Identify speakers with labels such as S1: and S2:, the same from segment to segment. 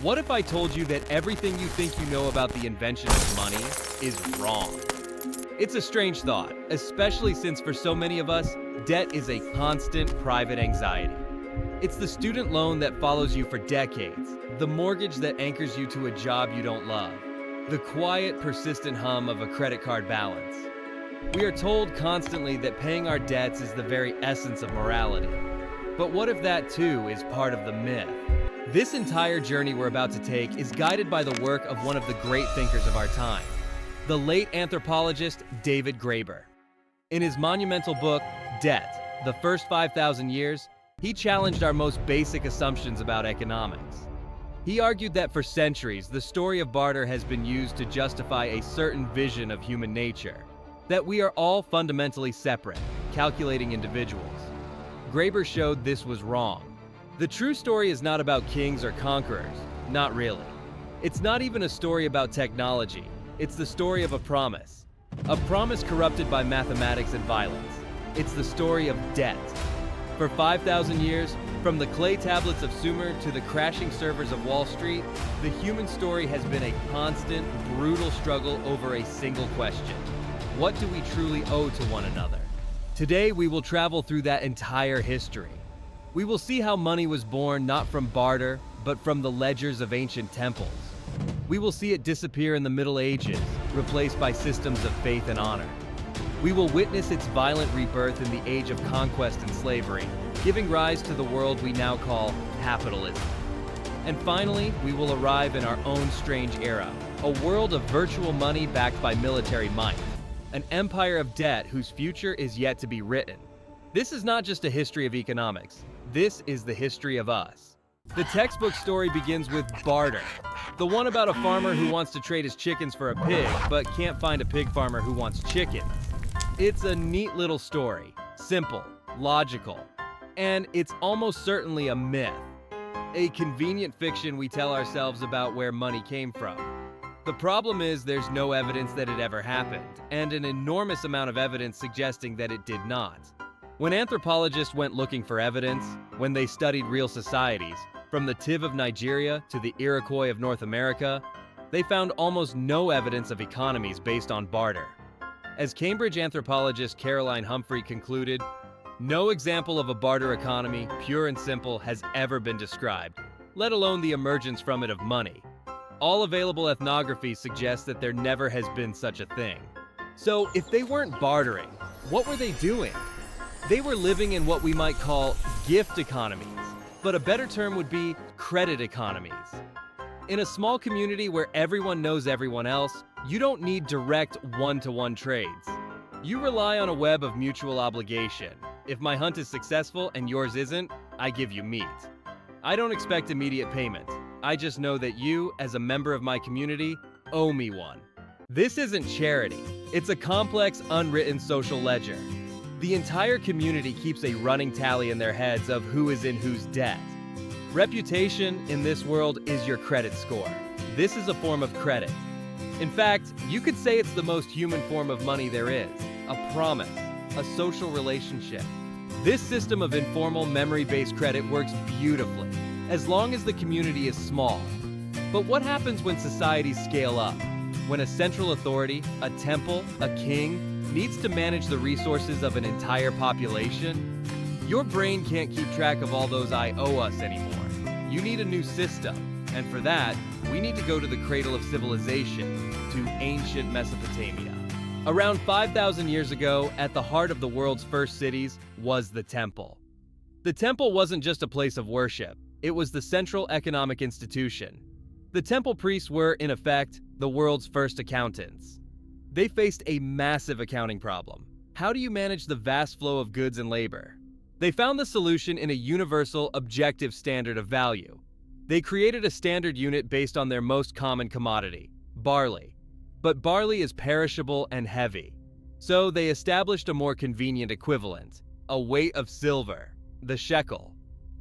S1: What if I told you that everything you think you know about the invention of money is wrong? It's a strange thought, especially since for so many of us, debt is a constant private anxiety. It's the student loan that follows you for decades, the mortgage that anchors you to a job you don't love, the quiet, persistent hum of a credit card balance. We are told constantly that paying our debts is the very essence of morality. But what if that too is part of the myth? This entire journey we're about to take is guided by the work of one of the great thinkers of our time, the late anthropologist David Graeber. In his monumental book, Debt, The First 5,000 Years, he challenged our most basic assumptions about economics. He argued that for centuries, the story of barter has been used to justify a certain vision of human nature, that we are all fundamentally separate, calculating individuals. Graeber showed this was wrong. The true story is not about kings or conquerors, not really. It's not even a story about technology, it's the story of a promise corrupted by mathematics and violence. It's the story of debt. For 5,000 years, from the clay tablets of Sumer to the crashing servers of Wall Street, the human story has been a constant, brutal struggle over a single question. What do we truly owe to one another? Today, we will travel through that entire history. We will see how money was born not from barter, but from the ledgers of ancient temples. We will see it disappear in the Middle Ages, replaced by systems of faith and honor. We will witness its violent rebirth in the age of conquest and slavery, giving rise to the world we now call capitalism. And finally, we will arrive in our own strange era, a world of virtual money backed by military might, an empire of debt whose future is yet to be written. This is not just a history of economics. This is the history of us. The textbook story begins with Barter, the one about a farmer who wants to trade his chickens for a pig, but can't find a pig farmer who wants chickens. It's a neat little story, simple, logical, and it's almost certainly a myth, a convenient fiction we tell ourselves about where money came from. The problem is there's no evidence that it ever happened, and an enormous amount of evidence suggesting that it did not. When anthropologists went looking for evidence, when they studied real societies, from the Tiv of Nigeria to the Iroquois of North America, they found almost no evidence of economies based on barter. As Cambridge anthropologist Caroline Humphrey concluded, no example of a barter economy, pure and simple, has ever been described, let alone the emergence from it of money. All available ethnography suggests that there never has been such a thing. So if they weren't bartering, what were they doing? They were living in what we might call gift economies, but a better term would be credit economies. In a small community where everyone knows everyone else, you don't need direct one-to-one trades. You rely on a web of mutual obligation. If my hunt is successful and yours isn't, I give you meat. I don't expect immediate payment. I just know that you, as a member of my community, owe me one. This isn't charity. It's a complex, unwritten social ledger. The entire community keeps a running tally in their heads of who is in whose debt. Reputation in this world is your credit score. This is a form of credit. In fact, you could say it's the most human form of money there is, a promise, a social relationship. This system of informal, memory-based credit works beautifully, as long as the community is small. But what happens when societies scale up? When a central authority, a temple, a king, needs to manage the resources of an entire population? Your brain can't keep track of all those I owe us anymore. You need a new system, and for that, we need to go to the cradle of civilization, to ancient Mesopotamia. Around 5,000 years ago, at the heart of the world's first cities, was the temple. The temple wasn't just a place of worship, it was the central economic institution. The temple priests were, in effect, the world's first accountants. They faced a massive accounting problem. How do you manage the vast flow of goods and labor? They found the solution in a universal, objective standard of value. They created a standard unit based on their most common commodity, barley. But barley is perishable and heavy. So they established a more convenient equivalent, a weight of silver, the shekel.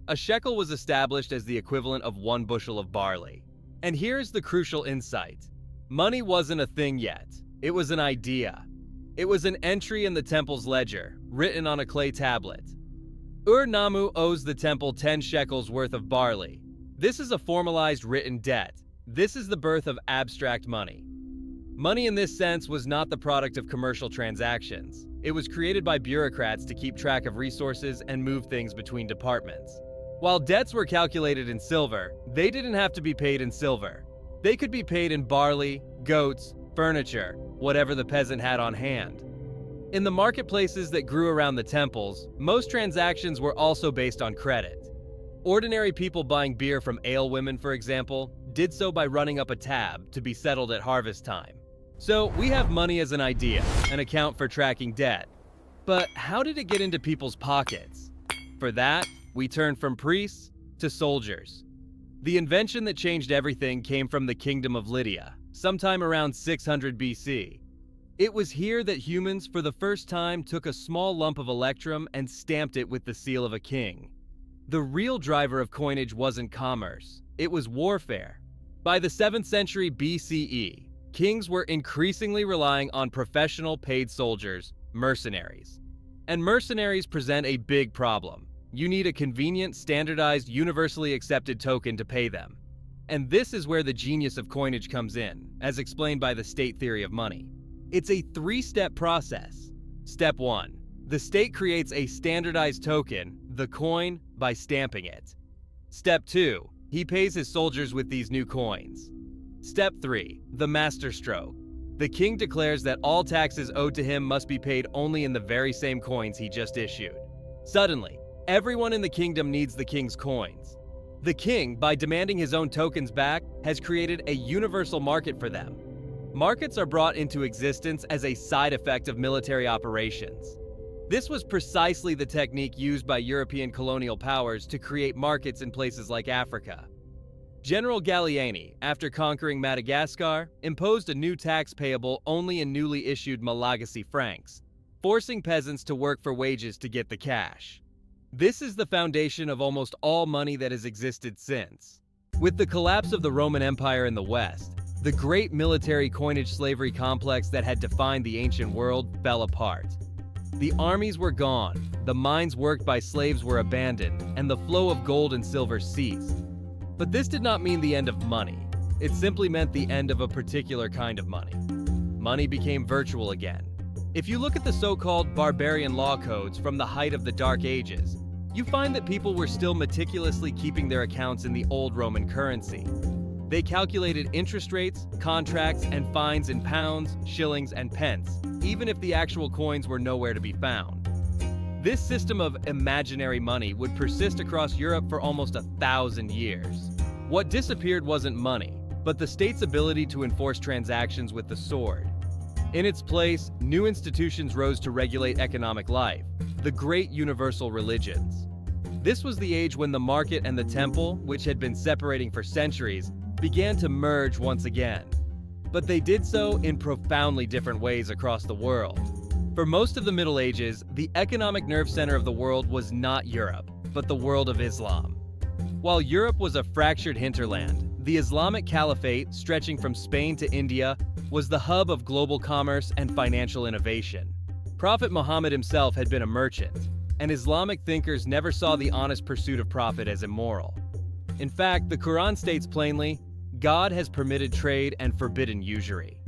S1: A shekel was established as the equivalent of 1 bushel of barley. And here's the crucial insight. Money wasn't a thing yet. It was an idea. It was an entry in the temple's ledger, written on a clay tablet. Ur-Nammu owes the temple 10 shekels worth of barley. This is a formalized written debt. This is the birth of abstract money. Money in this sense was not the product of commercial transactions. It was created by bureaucrats to keep track of resources and move things between departments. While debts were calculated in silver, they didn't have to be paid in silver. They could be paid in barley, goats, furniture, whatever the peasant had on hand. In the marketplaces that grew around the temples, most transactions were also based on credit. Ordinary people buying beer from alewomen, for example, did so by running up a tab to be settled at harvest time. So we have money as an idea, an account for tracking debt. But how did it get into people's pockets? For that, we turn from priests to soldiers. The invention that changed everything came from the Kingdom of Lydia, sometime around 600 BC. It was here that humans for the first time took a small lump of electrum and stamped it with the seal of a king. The real driver of coinage wasn't commerce, it was warfare. By the 7th century BCE, kings were increasingly relying on professional paid soldiers, mercenaries. And mercenaries present a big problem. You need a convenient, standardized, universally accepted token to pay them. And this is where the genius of coinage comes in, as explained by the state theory of money. It's a 3-step process. Step 1. The state creates a standardized token, the coin, by stamping it. Step 2. He pays his soldiers with these new coins. Step 3. The masterstroke. The king declares that all taxes owed to him must be paid only in the very same coins he just issued. Suddenly, everyone in the kingdom needs the king's coins. The king, by demanding his own tokens back, has created a universal market for them. Markets are brought into existence as a side effect of military operations. This was precisely the technique used by European colonial powers to create markets in places like Africa. General Gallieni, after conquering Madagascar, imposed a new tax payable only in newly issued Malagasy francs, forcing peasants to work for wages to get the cash. This is the foundation of almost all money that has existed since. With the collapse of the Roman Empire in the West, the great military coinage slavery complex that had defined the ancient world fell apart. The armies were gone, the mines worked by slaves were abandoned, and the flow of gold and silver ceased. But this did not mean the end of money. It simply meant the end of a particular kind of money. Money became virtual again. If you look at the so-called barbarian law codes from the height of the Dark Ages, you find that people were still meticulously keeping their accounts in the old Roman currency. They calculated interest rates, contracts, and fines in pounds, shillings, and pence, even if the actual coins were nowhere to be found. This system of imaginary money would persist across Europe for almost 1,000 years. What disappeared wasn't money, but the state's ability to enforce transactions with the sword. In its place, new institutions rose to regulate economic life, the great universal religions. This was the age when the market and the temple, which had been separating for centuries, began to merge once again. But they did so in profoundly different ways across the world. For most of the Middle Ages, the economic nerve center of the world was not Europe, but the world of Islam. While Europe was a fractured hinterland, the Islamic Caliphate, stretching from Spain to India, was the hub of global commerce and financial innovation. Prophet Muhammad himself had been a merchant, and Islamic thinkers never saw the honest pursuit of profit as immoral. In fact, the Quran states plainly, God has permitted trade and forbidden usury.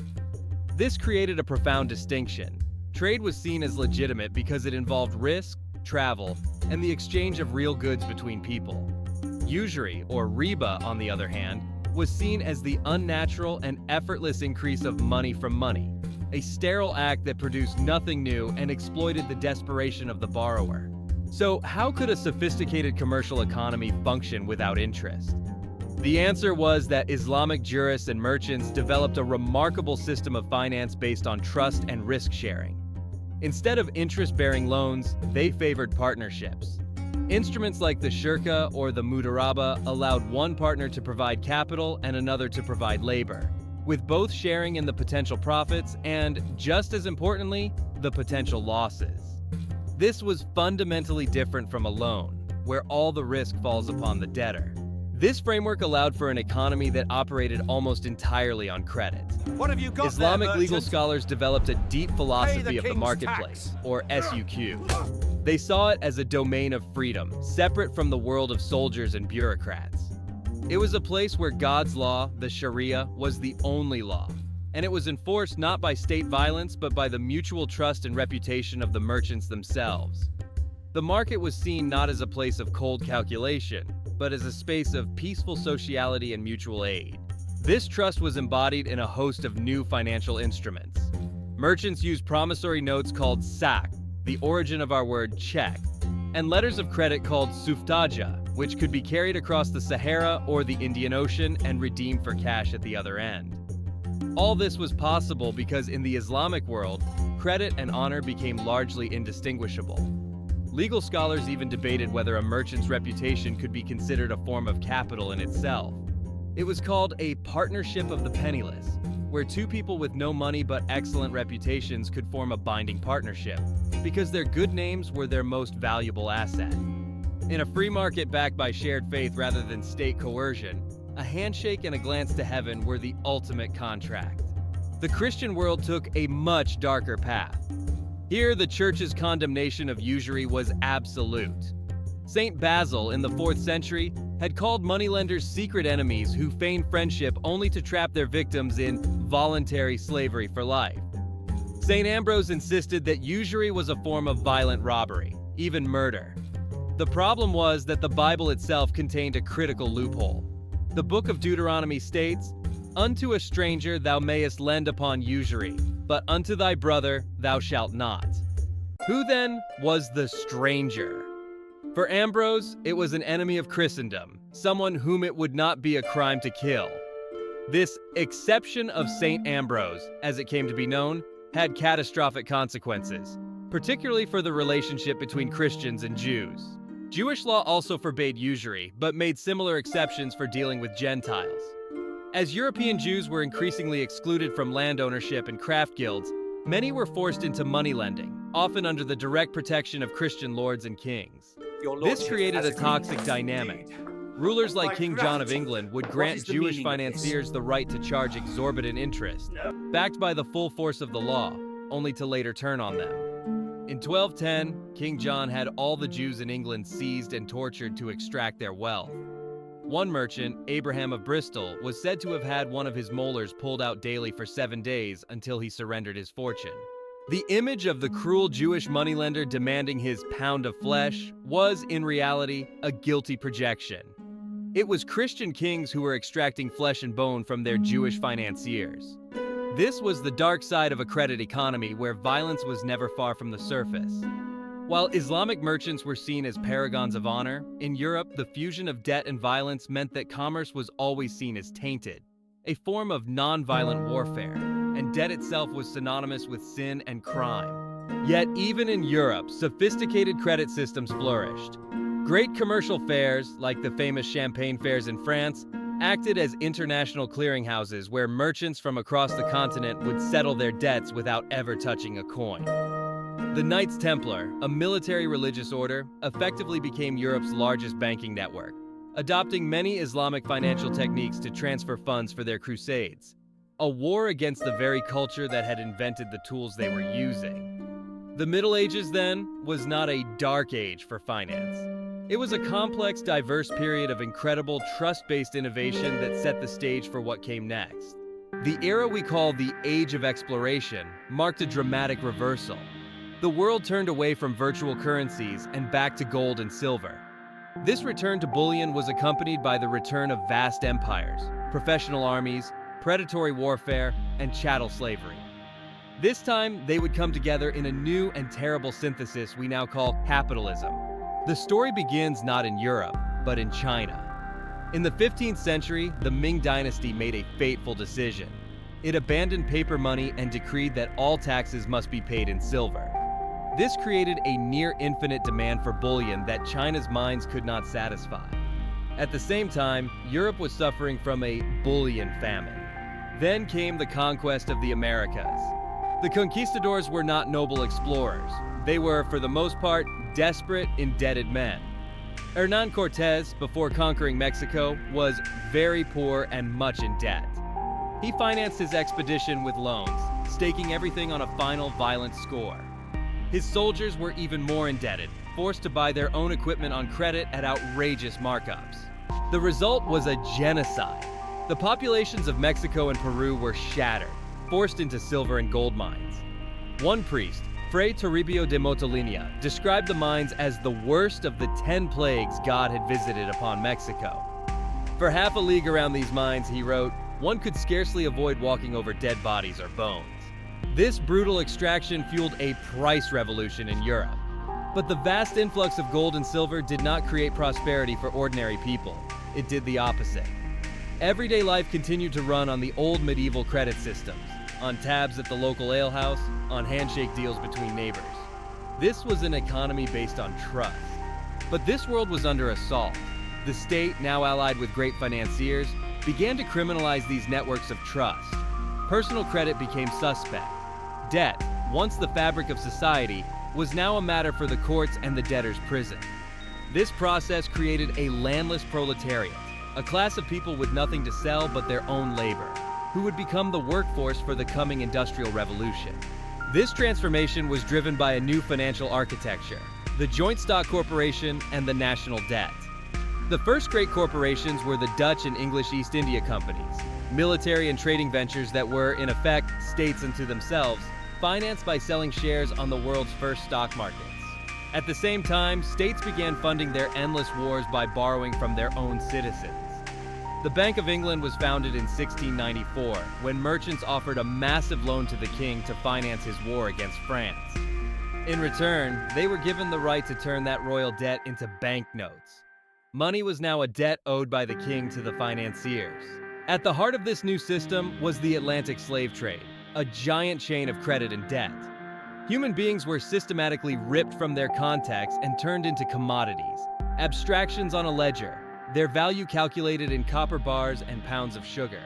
S1: This created a profound distinction. Trade was seen as legitimate because it involved risk, travel, and the exchange of real goods between people. Usury, or riba, on the other hand, was seen as the unnatural and effortless increase of money from money, a sterile act that produced nothing new and exploited the desperation of the borrower. So how could a sophisticated commercial economy function without interest? The answer was that Islamic jurists and merchants developed a remarkable system of finance based on trust and risk sharing. Instead of interest-bearing loans, they favored partnerships. Instruments like the shirka or the mudaraba allowed one partner to provide capital and another to provide labor, with both sharing in the potential profits and, just as importantly, the potential losses. This was fundamentally different from a loan, where all the risk falls upon the debtor. This framework allowed for an economy that operated almost entirely on credit.
S2: What have you got
S1: Islamic
S2: there,
S1: legal
S2: merchant?
S1: scholars developed a deep philosophy of the
S2: king's
S1: marketplace,
S2: tax.
S1: or SUQ. They saw it as a domain of freedom, separate from the world of soldiers and bureaucrats. It was a place where God's law, the Sharia, was the only law, and it was enforced not by state violence but by the mutual trust and reputation of the merchants themselves. The market was seen not as a place of cold calculation, but as a space of peaceful sociality and mutual aid. This trust was embodied in a host of new financial instruments. Merchants used promissory notes called sak, the origin of our word check, and letters of credit called suftaja, which could be carried across the Sahara or the Indian Ocean and redeemed for cash at the other end. All this was possible because in the Islamic world, credit and honor became largely indistinguishable. Legal scholars even debated whether a merchant's reputation could be considered a form of capital in itself. It was called a partnership of the penniless, where two people with no money but excellent reputations could form a binding partnership, because their good names were their most valuable asset. In a free market backed by shared faith rather than state coercion, a handshake and a glance to heaven were the ultimate contract. The Christian world took a much darker path. Here, the church's condemnation of usury was absolute. Saint Basil, in the 4th century, had called moneylenders secret enemies who feigned friendship only to trap their victims in voluntary slavery for life. Saint Ambrose insisted that usury was a form of violent robbery, even murder. The problem was that the Bible itself contained a critical loophole. The book of Deuteronomy states, "Unto a stranger thou mayest lend upon usury, but unto thy brother thou shalt not." Who then was the stranger? For Ambrose, it was an enemy of Christendom, someone whom it would not be a crime to kill. This exception of Saint Ambrose, as it came to be known, had catastrophic consequences, particularly for the relationship between Christians and Jews. Jewish law also forbade usury, but made similar exceptions for dealing with Gentiles. As European Jews were increasingly excluded from land ownership and craft guilds, many were forced into money lending, often under the direct protection of Christian lords and kings. This created a toxic dynamic. Rulers like King John of England would grant Jewish financiers the right to charge exorbitant interest, backed by the full force of the law, only to later turn on them. In 1210, King John had all the Jews in England seized and tortured to extract their wealth. One merchant, Abraham of Bristol, was said to have had one of his molars pulled out daily for 7 days until he surrendered his fortune. The image of the cruel Jewish moneylender demanding his pound of flesh was, in reality, a guilty projection. It was Christian kings who were extracting flesh and bone from their Jewish financiers. This was the dark side of a credit economy where violence was never far from the surface. While Islamic merchants were seen as paragons of honor, in Europe, the fusion of debt and violence meant that commerce was always seen as tainted, a form of non-violent warfare, and debt itself was synonymous with sin and crime. Yet, even in Europe, sophisticated credit systems flourished. Great commercial fairs, like the famous Champagne fairs in France, acted as international clearinghouses where merchants from across the continent would settle their debts without ever touching a coin. The Knights Templar, a military religious order, effectively became Europe's largest banking network, adopting many Islamic financial techniques to transfer funds for their crusades. A war against the very culture that had invented the tools they were using. The Middle Ages, then, was not a dark age for finance. It was a complex, diverse period of incredible, trust-based innovation that set the stage for what came next. The era we call the Age of Exploration marked a dramatic reversal. The world turned away from virtual currencies and back to gold and silver. This return to bullion was accompanied by the return of vast empires, professional armies, predatory warfare, and chattel slavery. This time, they would come together in a new and terrible synthesis we now call capitalism. The story begins not in Europe, but in China. In the 15th century, the Ming Dynasty made a fateful decision. It abandoned paper money and decreed that all taxes must be paid in silver. This created a near-infinite demand for bullion that China's mines could not satisfy. At the same time, Europe was suffering from a bullion famine. Then came the conquest of the Americas. The conquistadors were not noble explorers. They were, for the most part, desperate, indebted men. Hernán Cortés, before conquering Mexico, was very poor and much in debt. He financed his expedition with loans, staking everything on a final violent score. His soldiers were even more indebted, forced to buy their own equipment on credit at outrageous markups. The result was a genocide. The populations of Mexico and Peru were shattered, forced into silver and gold mines. One priest, Fray Toribio de Motolinia, described the mines as the worst of the 10 plagues God had visited upon Mexico. For half a league around these mines, he wrote, one could scarcely avoid walking over dead bodies or bones. This brutal extraction fueled a price revolution in Europe. But the vast influx of gold and silver did not create prosperity for ordinary people. It did the opposite. Everyday life continued to run on the old medieval credit systems, on tabs at the local alehouse, on handshake deals between neighbors. This was an economy based on trust. But this world was under assault. The state, now allied with great financiers, began to criminalize these networks of trust. Personal credit became suspect. Debt, once the fabric of society, was now a matter for the courts and the debtor's prison. This process created a landless proletariat, a class of people with nothing to sell but their own labor, who would become the workforce for the coming industrial revolution. This transformation was driven by a new financial architecture, the joint stock corporation and the national debt. The first great corporations were the Dutch and English East India Companies, military and trading ventures that were, in effect, states unto themselves, financed by selling shares on the world's first stock markets. At the same time, states began funding their endless wars by borrowing from their own citizens. The Bank of England was founded in 1694, when merchants offered a massive loan to the king to finance his war against France. In return, they were given the right to turn that royal debt into banknotes. Money was now a debt owed by the king to the financiers. At the heart of this new system was the Atlantic slave trade, a giant chain of credit and debt. Human beings were systematically ripped from their context and turned into commodities, abstractions on a ledger, their value calculated in copper bars and pounds of sugar.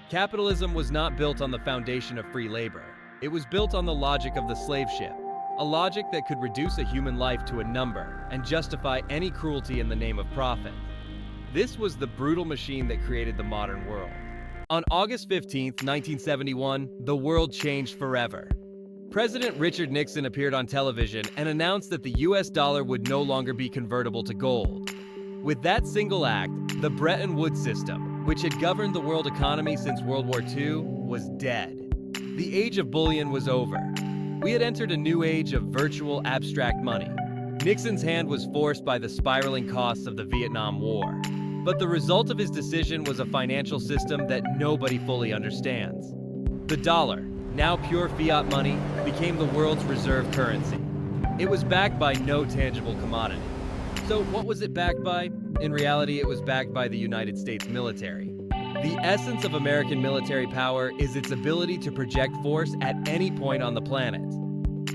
S1: Capitalism was not built on the foundation of free labor. It was built on the logic of the slave ship, a logic that could reduce a human life to a number and justify any cruelty in the name of profit. This was the brutal machine that created the modern world. On August 15, 1971, the world changed forever. President Richard Nixon appeared on television and announced that the US dollar would no longer be convertible to gold. With that single act, the Bretton Woods system, which had governed the world economy since World War II, was dead. The age of bullion was over. We had entered a new age of virtual abstract money. Nixon's hand was forced by the spiraling costs of the Vietnam War. But the result of his decision was a financial system that nobody fully understands. The dollar, now pure fiat money, became the world's reserve currency. It was backed by no tangible commodity. So what was it backed by? In reality, it was backed by the United States military. The essence of American military power is its ability to project force at any point on the planet.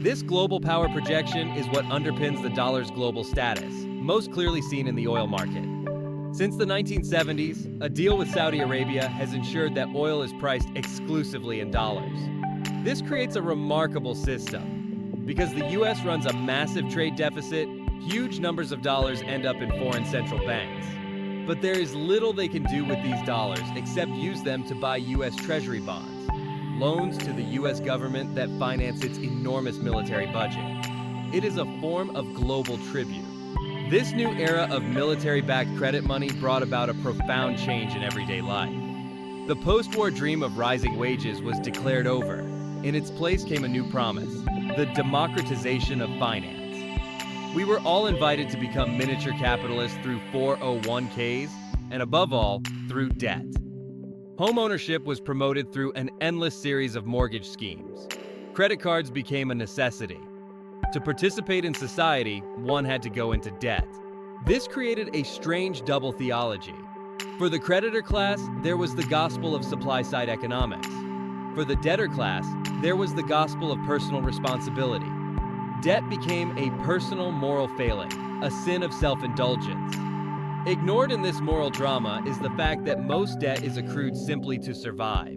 S1: This global power projection is what underpins the dollar's global status, most clearly seen in the oil market. Since the 1970s, a deal with Saudi Arabia has ensured that oil is priced exclusively in dollars. This creates a remarkable system. Because the US runs a massive trade deficit, huge numbers of dollars end up in foreign central banks. But there is little they can do with these dollars except use them to buy US Treasury bonds, loans to the US government that finance its enormous military budget. It is a form of global tribute. This new era of military-backed credit money brought about a profound change in everyday life. The post-war dream of rising wages was declared over. In its place came a new promise, the democratization of finance. We were all invited to become miniature capitalists through 401ks, and above all, through debt. Home ownership was promoted through an endless series of mortgage schemes. Credit cards became a necessity. To participate in society, one had to go into debt. This created a strange double theology. For the creditor class, there was the gospel of supply-side economics. For the debtor class, there was the gospel of personal responsibility. Debt became a personal moral failing, a sin of self-indulgence. Ignored in this moral drama is the fact that most debt is accrued simply to survive.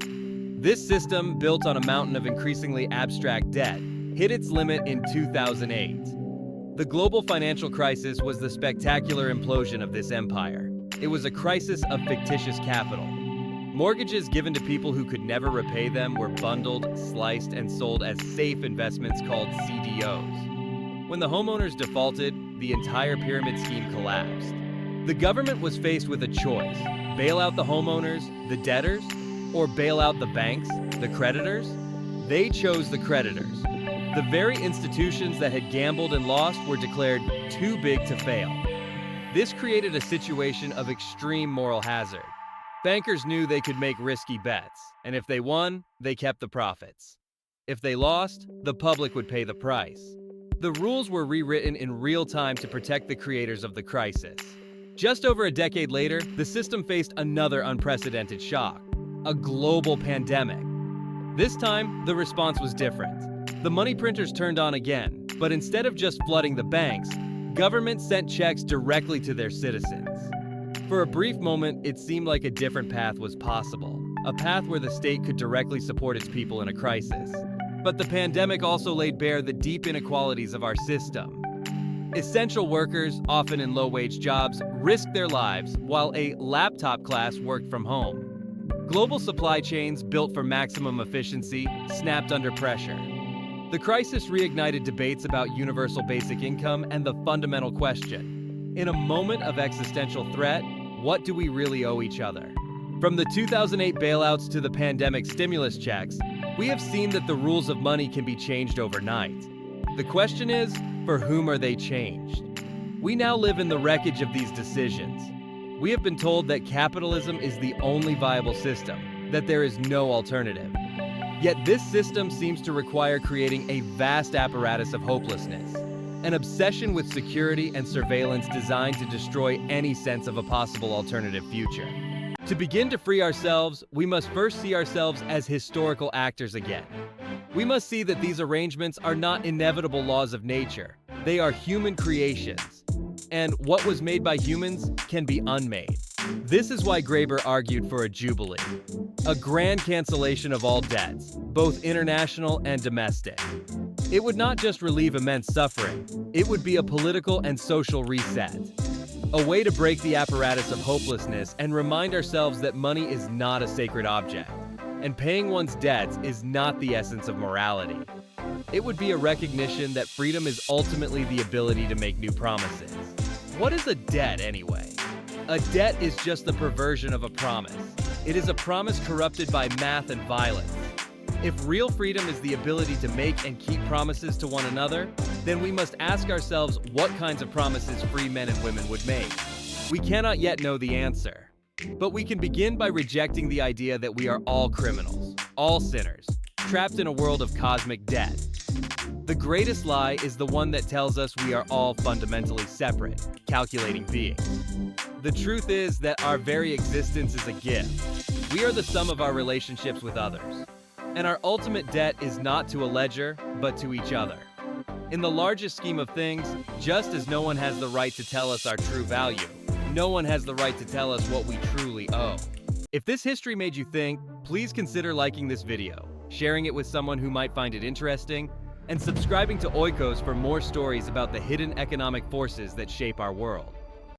S1: This system, built on a mountain of increasingly abstract debt, hit its limit in 2008. The global financial crisis was the spectacular implosion of this empire. It was a crisis of fictitious capital. Mortgages given to people who could never repay them were bundled, sliced, and sold as safe investments called CDOs. When the homeowners defaulted, the entire pyramid scheme collapsed. The government was faced with a choice: bail out the homeowners, the debtors, or bail out the banks, the creditors. They chose the creditors. The very institutions that had gambled and lost were declared too big to fail. This created a situation of extreme moral hazard. Bankers knew they could make risky bets, and if they won, they kept the profits. If they lost, the public would pay the price. The rules were rewritten in real time to protect the creators of the crisis. Just over a decade later, the system faced another unprecedented shock: a global pandemic. This time, the response was different. The money printers turned on again, but instead of just flooding the banks, governments sent checks directly to their citizens. For a brief moment, it seemed like a different path was possible, a path where the state could directly support its people in a crisis. But the pandemic also laid bare the deep inequalities of our system. Essential workers, often in low-wage jobs, risked their lives while a laptop class worked from home. Global supply chains, built for maximum efficiency, snapped under pressure. The crisis reignited debates about universal basic income and the fundamental question: in a moment of existential threat, what do we really owe each other? From the 2008 bailouts to the pandemic stimulus checks, we have seen that the rules of money can be changed overnight. The question is, for whom are they changed? We now live in the wreckage of these decisions. We have been told that capitalism is the only viable system, that there is no alternative. Yet this system seems to require creating a vast apparatus of hopelessness, an obsession with security and surveillance designed to destroy any sense of a possible alternative future. To begin to free ourselves, we must first see ourselves as historical actors again. We must see that these arrangements are not inevitable laws of nature. They are human creations. And what was made by humans can be unmade. This is why Graeber argued for a Jubilee, a grand cancellation of all debts, both international and domestic. It would not just relieve immense suffering, it would be a political and social reset. A way to break the apparatus of hopelessness and remind ourselves that money is not a sacred object, and paying one's debts is not the essence of morality. It would be a recognition that freedom is ultimately the ability to make new promises. What is a debt, anyway? A debt is just the perversion of a promise. It is a promise corrupted by math and violence. If real freedom is the ability to make and keep promises to one another, then we must ask ourselves what kinds of promises free men and women would make. We cannot yet know the answer, but we can begin by rejecting the idea that we are all criminals, all sinners, trapped in a world of cosmic debt. The greatest lie is the one that tells us we are all fundamentally separate, calculating beings. The truth is that our very existence is a gift. We are the sum of our relationships with others. And our ultimate debt is not to a ledger, but to each other. In the largest scheme of things, just as no one has the right to tell us our true value, no one has the right to tell us what we truly owe. If this history made you think, please consider liking this video, sharing it with someone who might find it interesting, and subscribing to Oikos for more stories about the hidden economic forces that shape our world.